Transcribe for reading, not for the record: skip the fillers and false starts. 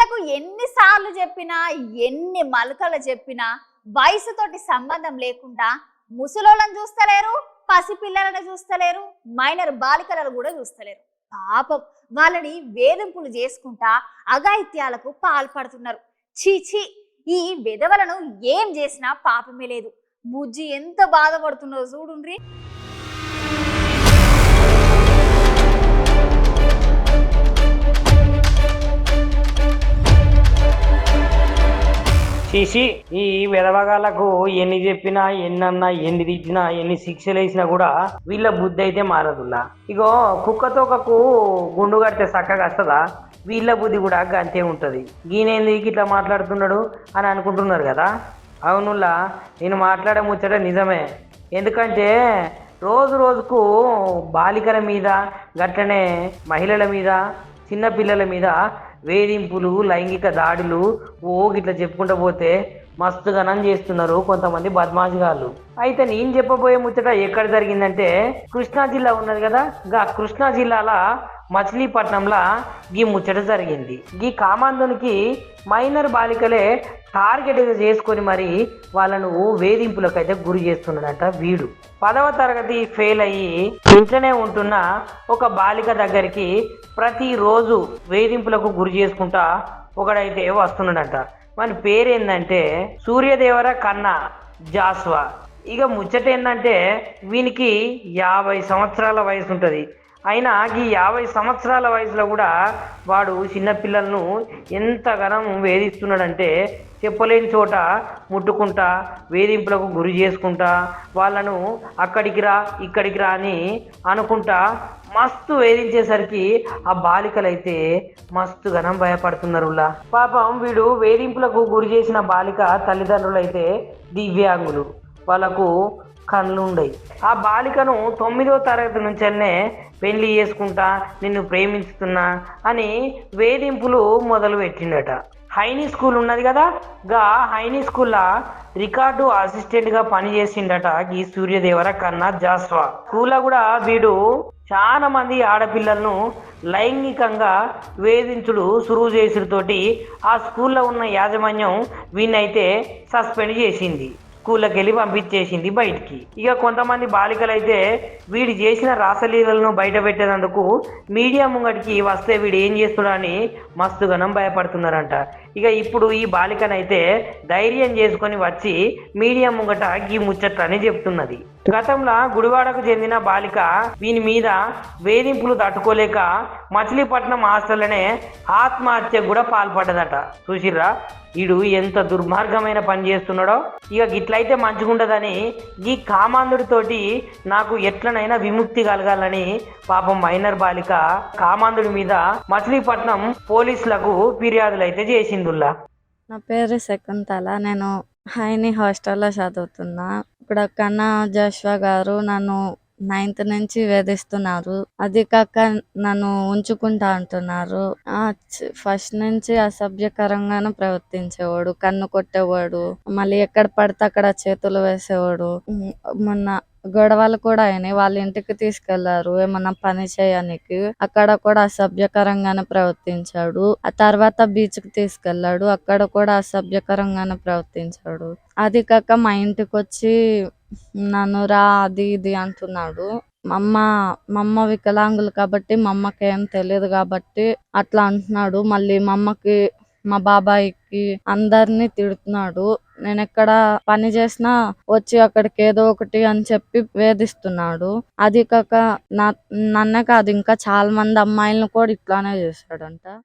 వీళ్ళకు ఎన్నిసార్లు చెప్పినా ఎన్ని మలకలు చెప్పినా వయసుతోటి సంబంధం లేకుండా ముసలోళ్ళని చూస్తలేరు, పసిపిల్లలను చూస్తలేరు, మైనర్ బాలికలను కూడా చూస్తలేరు. పాపం వాళ్ళని వేధింపులు చేసుకుంటా అఘాయిత్యాలకు పాల్పడుతున్నారు. చీచి, ఈ విధవలను ఏం చేసినా పాపమే లేదు. బుజ్జి ఎంత బాధపడుతుందో చూడుండ్రి. చేసి ఈ విధవగాళ్ళకు ఎన్ని చెప్పినా ఎన్నన్నా ఎన్ని తిట్టినా ఎన్ని శిక్షలు వేసినా కూడా వీళ్ళ బుద్ధి అయితే మారదుల్లా. ఇగో కుక్కతోకకు గుండు కడితే చక్కగా వస్తుందా, వీళ్ళ బుద్ధి కూడా అంతే ఉంటుంది. ఈయనేందుకు ఇట్లా మాట్లాడుతున్నాడు అని అనుకుంటున్నారు కదా. అవునుల్లా, నేను మాట్లాడే ముచ్చట నిజమే. ఎందుకంటే రోజు రోజుకు బాలికల మీద గట్లనే మహిళల మీద చిన్నపిల్లల మీద వేధింపులు, లైంగిక దాడులు గిట్లా చెప్పుకుంటూ పోతే మస్తు గణం చేస్తున్నారు కొంతమంది బద్మాషిగాళ్ళు. అయితే నేను చెప్పబోయే ముచ్చట ఎక్కడ జరిగిందంటే కృష్ణా జిల్లా ఉన్నది కదా, గా కృష్ణా జిల్లాల మచిలీపట్నంలో ఈ ముచ్చట జరిగింది. ఈ కామాంధునికి మైనర్ బాలికలే టార్గెట్ చేసుకొని మరి వాళ్ళను వేధింపులకు అయితే గురి చేస్తున్నాడట. వీడు 10వ తరగతి ఫెయిల్ అయ్యి ఇంట్లోనే ఉంటున్న ఒక బాలిక దగ్గరికి ప్రతిరోజు వేధింపులకు గురి చేసుకుంటా ఒకడైతే వస్తున్నాడట. మన పేరేందంటే సూర్యదేవర కన్నా జాస్వా. ఇక ముచ్చట ఏంటంటే వీనికి 50 సంవత్సరాల వయసు ఉంటుంది. అయినా ఈ 50 సంవత్సరాల వయసులో కూడా వాడు చిన్నపిల్లలను ఎంతగానో వేధిస్తున్నాడంటే చెప్పలేని చోట ముట్టుకుంటా వేధింపులకు గురి చేసుకుంటా వాళ్ళను అక్కడికి రా ఇక్కడికి రా అని అనుకుంటా మస్తు వేధించేసరికి ఆ బాలికలైతే మస్తు ఘనం భయపడుతున్నారులా. పాపం వీడు వేధింపులకు గురి చేసిన బాలిక తల్లిదండ్రులు అయితే దివ్యాంగులు, వాళ్ళకు కళ్ళు ఉండయి. ఆ బాలికను 9వ తరగతి నుంచే పెళ్లి చేసుకుంటా నిన్ను ప్రేమిస్తున్నా అని వేధింపులు మొదలు పెట్టిండట. హైనీ స్కూల్ ఉన్నది కదా, గా హైనీ స్కూల్లో రికార్డు అసిస్టెంట్గా పనిచేసిండట ఈ సూర్యదేవర కన్నా జాస్వా. స్కూల్లో కూడా వీడు చాలా మంది ఆడపిల్లలను లైంగికంగా వేధించుడు సురువు చేసుడుతోటి ఆ స్కూల్లో ఉన్న యాజమాన్యం వీన్నైతే సస్పెండ్ చేసింది, స్కూల్లోకి వెళ్ళి పంపించేసింది బయటికి. ఇక కొంతమంది బాలికలు అయితే వీడు చేసిన రాసలీలను బయట పెట్టేందుకు మీడియా ముంగటికి వస్తే వీడు ఏం చేస్తున్నాడని మస్తుగనం భయపడుతున్నారంట. ఇక ఇప్పుడు ఈ బాలికనైతే ధైర్యం చేసుకొని వచ్చి మీడియా ముంగట ఈ ముచ్చట్లని చెప్తున్నది. గతంలో గుడివాడకు చెందిన బాలిక వీని మీద వేధింపులు తట్టుకోలేక మచిలీపట్నం హాస్టల్లోనే ఆత్మహత్యకు కూడా పాల్పడ్డదట. చూసిర్రా వీడు ఎంత దుర్మార్గమైన పని చేస్తున్నాడో. ఇక గిట్లయితే మంచిగుండదని ఈ కామాంధుడితోటి నాకు ఎట్లనైనా విముక్తి కలగాలని పాపం మైనర్ బాలిక కామాంధుడి మీద మచిలీపట్నం పోలీసులకు ఫిర్యాదులు అయితే చేసిందుల్లా. నా పేరు శకుంతల, నేను హైనీ హాస్టల్లో చదువుతున్నా. ఇప్పుడు కన్నా జాషువా గారు నన్ను 9th నుంచి వేధిస్తున్నారు. అది కాక నన్ను ఉంచుకుంటా అంటున్నారు. ఫస్ట్ నుంచి అసభ్యకరంగానే ప్రవర్తించేవాడు, కన్ను కొట్టేవాడు, మళ్ళీ ఎక్కడ పడితే అక్కడ చేతులు వేసేవాడు. మొన్న గొడవలు కూడా అయినాయి, వాళ్ళ ఇంటికి తీసుకెళ్లారు ఏమన్నా పని చేయడానికి, అక్కడ కూడా అసభ్యకరంగానే ప్రవర్తించాడు. ఆ తర్వాత బీచ్ కి తీసుకెళ్లాడు, అక్కడ కూడా అసభ్యకరంగానే ప్రవర్తించాడు. అది కాక మా ఇంటికి వచ్చి నన్ను రా అది ఇది అంటున్నాడు. మా అమ్మ వికలాంగులు కాబట్టి మా అమ్మకి ఏం తెలియదు కాబట్టి అట్లా అంటున్నాడు. మళ్ళీ మా అమ్మకి మా బాబాయికి అందరినీ తిడుతున్నాడు. నేను ఎక్కడ పని చేసినా వచ్చి అక్కడికి ఏదో ఒకటి అని చెప్పి వేధిస్తున్నాడు. అది కాక నన్నే కాదు ఇంకా చాలా మంది అమ్మాయిలను కూడా ఇట్లానే చేశాడంట.